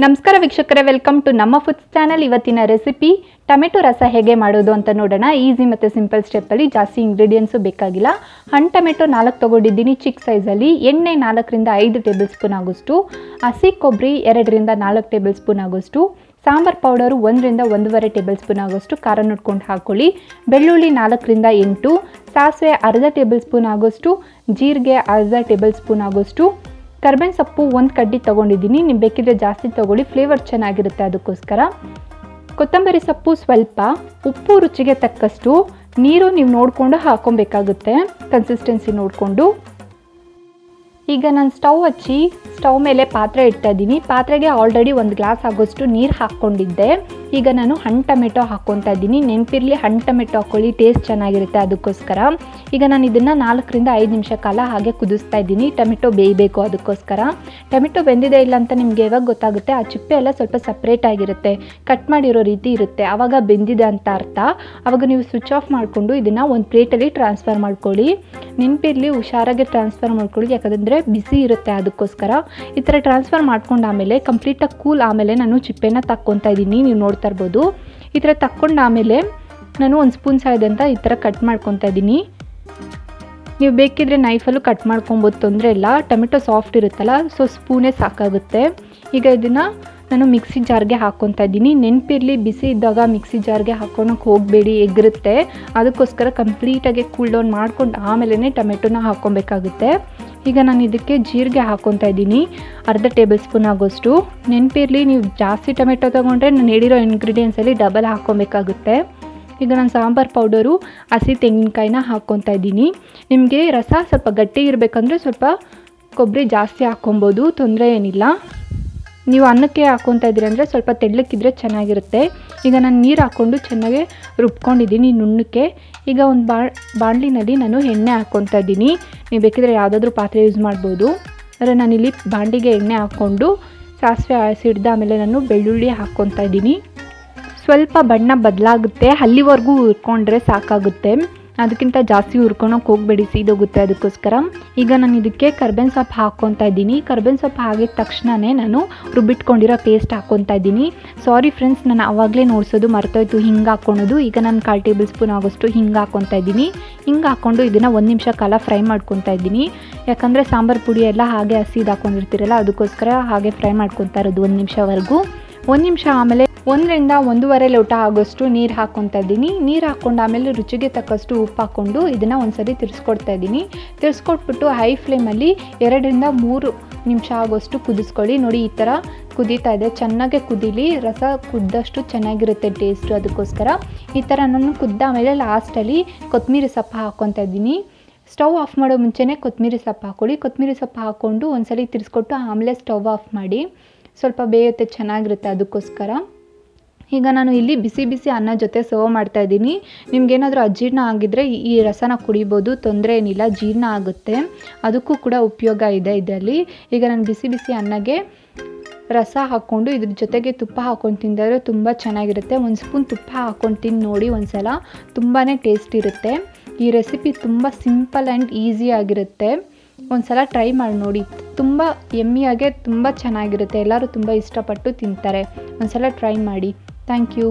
ನಮಸ್ಕಾರ ವೀಕ್ಷಕರೇ, welcome to ನಮ್ಮ ಫುಡ್ಸ್ ಚಾನಲ್. ಇವತ್ತಿನ ರೆಸಿಪಿ ಟೊಮೆಟೊ ರಸ ಹೇಗೆ ಮಾಡೋದು ಅಂತ ನೋಡೋಣ. ಈಸಿ ಮತ್ತು ಸಿಂಪಲ್ ಸ್ಟೆಪ್ಪಲ್ಲಿ, ಜಾಸ್ತಿ ಇಂಗ್ರೀಡಿಯೆಂಟ್ಸು ಬೇಕಾಗಿಲ್ಲ. ಹಣ್ಣು ಟೊಮೆಟೊ 4 ತೊಗೊಂಡಿದ್ದೀನಿ ಚಿಕ್ಕ ಸೈಜಲ್ಲಿ. ಎಣ್ಣೆ 4 ರಿಂದ 5 ಟೇಬಲ್ ಸ್ಪೂನ್ ಆಗೋಷ್ಟು, ಹಸಿ ಕೊಬ್ಬರಿ 2 ರಿಂದ 4 ಟೇಬಲ್ ಸ್ಪೂನ್ ಆಗೋಷ್ಟು, ಸಾಂಬಾರ್ ಪೌಡರು 1 ರಿಂದ 1.5 ಟೇಬಲ್ ಸ್ಪೂನ್ ಆಗೋಷ್ಟು ಖಾರ ನೋಡ್ಕೊಂಡು ಹಾಕ್ಕೊಳ್ಳಿ. ಬೆಳ್ಳುಳ್ಳಿ 4 ರಿಂದ 8, ಸಾಸಿವೆ ಅರ್ಧ ಟೇಬಲ್ ಸ್ಪೂನ್ ಆಗೋಷ್ಟು, ಜೀರಿಗೆ ಅರ್ಧ ಟೇಬಲ್ ಸ್ಪೂನ್ ಆಗೋಷ್ಟು, ಕರ್ಬೇವಿನ ಸೊಪ್ಪು 1 ಕಡ್ಡಿ ತೊಗೊಂಡಿದ್ದೀನಿ. ನೀವು ಬೇಕಿದ್ರೆ ಜಾಸ್ತಿ ತೊಗೊಳ್ಳಿ, ಫ್ಲೇವರ್ ಚೆನ್ನಾಗಿರುತ್ತೆ ಅದಕ್ಕೋಸ್ಕರ. ಕೊತ್ತಂಬರಿ ಸೊಪ್ಪು ಸ್ವಲ್ಪ, ಉಪ್ಪು ರುಚಿಗೆ ತಕ್ಕಷ್ಟು, ನೀರು ನೀವು ನೋಡಿಕೊಂಡು ಹಾಕೊಬೇಕಾಗುತ್ತೆ, ಕನ್ಸಿಸ್ಟೆನ್ಸಿ ನೋಡಿಕೊಂಡು. ಈಗ ನಾನು ಸ್ಟವ್ ಹಚ್ಚಿ ಸ್ಟವ್ ಮೇಲೆ ಪಾತ್ರೆ ಇಡ್ತಾ ಇದ್ದೀನಿ. ಪಾತ್ರೆಗೆ ಆಲ್ರೆಡಿ 1 ಗ್ಲಾಸ್ ಆಗೋಷ್ಟು ನೀರು ಹಾಕ್ಕೊಂಡಿದ್ದೆ. ಈಗ ನಾನು ಹಣ್ಣು ಟೊಮೆಟೊ ಹಾಕ್ಕೊತಾ ಇದ್ದೀನಿ. ನೆನಪಿರಲಿ, ಹಣ್ಣು ಟೊಮೆಟೊ ಹಾಕ್ಕೊಳ್ಳಿ, ಟೇಸ್ಟ್ ಚೆನ್ನಾಗಿರುತ್ತೆ ಅದಕ್ಕೋಸ್ಕರ. ಈಗ ನಾನು ಇದನ್ನು 4 ರಿಂದ 5 ನಿಮಿಷ ಕಾಲ ಹಾಗೆ ಕುದಿಸ್ತಾ ಇದ್ದೀನಿ. ಟೊಮೆಟೊ ಬೇಯಬೇಕು ಅದಕ್ಕೋಸ್ಕರ. ಟೊಮೆಟೊ ಬೆಂದಿದೆ ಇಲ್ಲ ಅಂತ ನಿಮಗೆ ಯಾವಾಗ ಗೊತ್ತಾಗುತ್ತೆ, ಆ ಚಿಪ್ಪೆ ಎಲ್ಲ ಸ್ವಲ್ಪ ಸಪ್ರೇಟ್ ಆಗಿರುತ್ತೆ, ಕಟ್ ಮಾಡಿರೋ ರೀತಿ ಇರುತ್ತೆ, ಆವಾಗ ಬೆಂದಿದೆ ಅಂತ ಅರ್ಥ. ಆವಾಗ ನೀವು ಸ್ವಿಚ್ ಆಫ್ ಮಾಡಿಕೊಂಡು ಇದನ್ನು ಒಂದು ಪ್ಲೇಟಲ್ಲಿ ಟ್ರಾನ್ಸ್ಫರ್ ಮಾಡ್ಕೊಳ್ಳಿ. ನೆನಪಿರಲಿ, ಹುಷಾರಾಗಿ ಟ್ರಾನ್ಸ್ಫರ್ ಮಾಡ್ಕೊಳ್ಳಿ, ಯಾಕಂದರೆ ಬಿಸಿ ಇರುತ್ತೆ ಅದಕ್ಕೋಸ್ಕರ. ಈ ಥರ ಟ್ರಾನ್ಸ್ಫರ್ ಮಾಡ್ಕೊಂಡು ಆಮೇಲೆ ಕಂಪ್ಲೀಟಾಗಿ ಕೂಲ್ ಆಮೇಲೆ ನಾನು ಚಿಪ್ಪೆನ ತಕ್ಕೊತಾ ಇದ್ದೀನಿ. ನೀವು ನೋಡ್ತಾ ಇರ್ಬೋದು, ಈ ಥರ ತಕ್ಕೊಂಡು ಆಮೇಲೆ ನಾನು 1 ಸ್ಪೂನ್ ಸಾಯದಂತ ಈ ಥರ ಕಟ್ ಮಾಡ್ಕೊತಾ ಇದ್ದೀನಿ. ನೀವು ಬೇಕಿದ್ರೆ ನೈಫಲ್ಲೂ ಕಟ್ ಮಾಡ್ಕೊಬೋದು, ತೊಂದರೆ ಇಲ್ಲ. ಟೊಮೆಟೊ ಸಾಫ್ಟ್ ಇರುತ್ತಲ್ಲ, ಸೊ ಸ್ಪೂನೇ ಸಾಕಾಗುತ್ತೆ. ಈಗ ಇದನ್ನು ನಾನು ಮಿಕ್ಸಿ ಜಾರ್ಗೆ ಹಾಕ್ಕೊತಾ ಇದ್ದೀನಿ. ನೆನಪಿರಲಿ, ಬಿಸಿ ಇದ್ದಾಗ ಮಿಕ್ಸಿ ಜಾರ್ಗೆ ಹಾಕ್ಕೊಳಕ್ಕೆ ಹೋಗಬೇಡಿ, ಎಗರುತ್ತೆ. ಅದಕ್ಕೋಸ್ಕರ ಕಂಪ್ಲೀಟಾಗಿ ಕೂಲ್ ಡೌನ್ ಮಾಡ್ಕೊಂಡು ಆಮೇಲೆ ಟೊಮೆಟೊನ ಹಾಕ್ಕೊಬೇಕಾಗುತ್ತೆ. ಈಗ ನಾನು ಇದಕ್ಕೆ ಜೀರಿಗೆ ಹಾಕ್ಕೊತಾ ಇದ್ದೀನಿ, ಅರ್ಧ ಟೇಬಲ್ ಸ್ಪೂನ್ ಆಗೋಷ್ಟು. ನೆನಪಿರಲಿ, ನೀವು ಜಾಸ್ತಿ ಟೊಮೆಟೊ ತೊಗೊಂಡ್ರೆ ನಾನು ಹೇಳಿರೋ ಇಂಗ್ರೀಡಿಯೆಂಟ್ಸಲ್ಲಿ ಡಬಲ್ ಹಾಕ್ಕೊಬೇಕಾಗುತ್ತೆ. ಈಗ ನಾನು ಸಾಂಬಾರ್ ಪೌಡರು, ಹಸಿ ತೆಂಗಿನಕಾಯಿನ ಹಾಕ್ಕೊತಾ ಇದ್ದೀನಿ. ನಿಮಗೆ ರಸ ಸ್ವಲ್ಪ ಗಟ್ಟಿ ಇರಬೇಕಂದ್ರೆ ಸ್ವಲ್ಪ ಕೊಬ್ಬರಿ ಜಾಸ್ತಿ ಹಾಕ್ಕೊಬೋದು, ತೊಂದರೆ ಏನಿಲ್ಲ. ನೀವು ಅನ್ನಕ್ಕೆ ಹಾಕ್ಕೊತಾ ಇದ್ದೀರಿ ಅಂದರೆ ಸ್ವಲ್ಪ ತೆಳ್ಳಕ್ಕಿದ್ರೆ ಚೆನ್ನಾಗಿರುತ್ತೆ. ಈಗ ನಾನು ನೀರು ಹಾಕ್ಕೊಂಡು ಚೆನ್ನಾಗಿ ರುಬ್ಕೊಂಡಿದ್ದೀನಿ ನುಣ್ಣಕ್ಕೆ. ಈಗ ಒಂದು ಬಾಣಲಿನಲ್ಲಿ ನಾನು ಎಣ್ಣೆ ಹಾಕ್ಕೊತಾ ಇದ್ದೀನಿ. ನೀವು ಬೇಕಿದ್ರೆ ಯಾವುದಾದ್ರೂ ಪಾತ್ರೆ ಯೂಸ್ ಮಾಡ್ಬೋದು. ಆದರೆ ನಾನಿಲ್ಲಿ ಬಾಣಲಿಗೆ ಎಣ್ಣೆ ಹಾಕ್ಕೊಂಡು ಸಾಸಿವೆ ಸಿಡ್ದು ಆಮೇಲೆ ನಾನು ಬೆಳ್ಳುಳ್ಳಿ ಹಾಕ್ಕೊತಾ ಇದ್ದೀನಿ. ಸ್ವಲ್ಪ ಬಣ್ಣ ಬದಲಾಗುತ್ತೆ, ಅಲ್ಲಿವರೆಗೂ ಹುರ್ಕೊಂಡ್ರೆ ಸಾಕಾಗುತ್ತೆ, ಅದಕ್ಕಿಂತ ಜಾಸ್ತಿ ಹುರ್ಕೊಳಕ್ಕೆ ಹೋಗಬೇಡಿ, ಸೀದೋಗುತ್ತೆ ಅದಕ್ಕೋಸ್ಕರ. ಈಗ ನಾನು ಇದಕ್ಕೆ ಕರ್ಬೇವಿನ ಸೊಪ್ಪು ಹಾಕ್ಕೊತಾ ಇದ್ದೀನಿ. ಕರ್ಬೇವಿನ ಸೊಪ್ಪು ಹಾಕಿದ ತಕ್ಷಣವೇ ನಾನು ರುಬ್ಬಿಟ್ಕೊಂಡಿರೋ ಪೇಸ್ಟ್ ಹಾಕ್ಕೊತಾ ಇದ್ದೀನಿ. ಸಾರಿ ಫ್ರೆಂಡ್ಸ್, ನಾನು ಆವಾಗಲೇ ನೋಡಿಸೋದು ಮರ್ತೋಯ್ತು, ಹಿಂಗೆ ಹಾಕ್ಕೊಳೋದು. ಈಗ ನಾನು 1/4 ಟೇಬಲ್ ಸ್ಪೂನ್ ಆಗೋಷ್ಟು ಹಿಂಗೆ ಹಾಕ್ಕೊತಾ ಇದ್ದೀನಿ. ಹಿಂಗೆ ಹಾಕ್ಕೊಂಡು ಇದನ್ನು 1 ನಿಮಿಷ ಕಾಲ ಫ್ರೈ ಮಾಡ್ಕೊತಾ ಇದ್ದೀನಿ. ಯಾಕಂದರೆ ಸಾಂಬಾರು ಪುಡಿ ಎಲ್ಲ ಹಾಗೆ ಹಸಿದು ಹಾಕ್ಕೊಂಡಿರ್ತೀರಲ್ಲ, ಅದಕ್ಕೋಸ್ಕರ ಹಾಗೆ ಫ್ರೈ ಮಾಡ್ಕೊತಾ ಇರೋದು 1 ನಿಮಿಷವರೆಗೂ. 1 ನಿಮಿಷ ಆಮೇಲೆ 1 ರಿಂದ 1.5 ಲೋಟ ಆಗೋಷ್ಟು ನೀರು ಹಾಕ್ಕೊತಾ ಇದ್ದೀನಿ. ನೀರು ಹಾಕ್ಕೊಂಡು ಆಮೇಲೆ ರುಚಿಗೆ ತಕ್ಕಷ್ಟು ಉಪ್ಪು ಹಾಕ್ಕೊಂಡು ಇದನ್ನು ಒಂದ್ಸರಿ ತಿರ್ಸ್ಕೊಡ್ತಾ ಇದ್ದೀನಿ. ತಿರ್ಸ್ಕೊಟ್ಬಿಟ್ಟು ಹೈ ಫ್ಲೇಮಲ್ಲಿ 2 ರಿಂದ 3 ನಿಮಿಷ ಆಗೋಷ್ಟು ಕುದಿಸ್ಕೊಳ್ಳಿ. ನೋಡಿ, ಈ ಥರ ಕುದೀತಾ ಇದೆ, ಚೆನ್ನಾಗೆ ಕುದೀಲಿ. ರಸ ಕುದ್ದಷ್ಟು ಚೆನ್ನಾಗಿರುತ್ತೆ ಟೇಸ್ಟು, ಅದಕ್ಕೋಸ್ಕರ. ಈ ಥರ ನಾನು ಕುದ್ದ ಆಮೇಲೆ ಲಾಸ್ಟಲ್ಲಿ ಕೊತ್ತಂಬರಿ ಸೊಪ್ಪು ಹಾಕ್ಕೊತಾ ಇದ್ದೀನಿ. ಸ್ಟವ್ ಆಫ್ ಮಾಡೋ ಮುಂಚೆನೇ ಕೊತ್ತಂಬರಿ ಸೊಪ್ಪು ಹಾಕ್ಕೊಳ್ಳಿ. ಕೊತ್ತಂಬರಿ ಸೊಪ್ಪು ಹಾಕ್ಕೊಂಡು ಒಂದ್ಸಲಿ ತಿರ್ಸ್ಕೊಟ್ಟು ಆಮೇಲೆ ಸ್ಟವ್ ಆಫ್ ಮಾಡಿ, ಸ್ವಲ್ಪ ಬೇಯುತ್ತೆ, ಚೆನ್ನಾಗಿರುತ್ತೆ ಅದಕ್ಕೋಸ್ಕರ. ಈಗ ನಾನು ಇಲ್ಲಿ ಬಿಸಿ ಬಿಸಿ ಅನ್ನ ಜೊತೆ ಸರ್ವ್ ಮಾಡ್ತಾ ಇದ್ದೀನಿ. ನಿಮ್ಗೇನಾದರೂ ಅಜೀರ್ಣ ಆಗಿದ್ದರೆ ಈ ರಸನ ಕುಡಿಬೋದು, ತೊಂದರೆ ಏನಿಲ್ಲ, ಜೀರ್ಣ ಆಗುತ್ತೆ, ಅದಕ್ಕೂ ಕೂಡ ಉಪಯೋಗ ಇದೆ ಇದರಲ್ಲಿ. ಈಗ ನಾನು ಬಿಸಿ ಬಿಸಿ ಅನ್ನಗೆ ರಸ ಹಾಕ್ಕೊಂಡು ಇದ್ರ ಜೊತೆಗೆ ತುಪ್ಪ ಹಾಕ್ಕೊಂಡು ತಿಂದರೆ ತುಂಬ ಚೆನ್ನಾಗಿರುತ್ತೆ. 1 ಸ್ಪೂನ್ ತುಪ್ಪ ಹಾಕ್ಕೊಂಡು ತಿಂದು ನೋಡಿ ಒಂದ್ಸಲ, ತುಂಬಾ ಟೇಸ್ಟ್ ಇರುತ್ತೆ. ಈ ರೆಸಿಪಿ ತುಂಬ ಸಿಂಪಲ್ ಆ್ಯಂಡ್ ಈಸಿ ಆಗಿರುತ್ತೆ. ಒಂದ್ಸಲ ಟ್ರೈ ಮಾಡಿ ನೋಡಿ, ತುಂಬ ಯಮ್ಮಿಯಾಗೆ ತುಂಬ ಚೆನ್ನಾಗಿರುತ್ತೆ. ಎಲ್ಲರೂ ತುಂಬ ಇಷ್ಟಪಟ್ಟು ತಿಂತಾರೆ. ಒಂದ್ಸಲ ಟ್ರೈ ಮಾಡಿ. Thank you.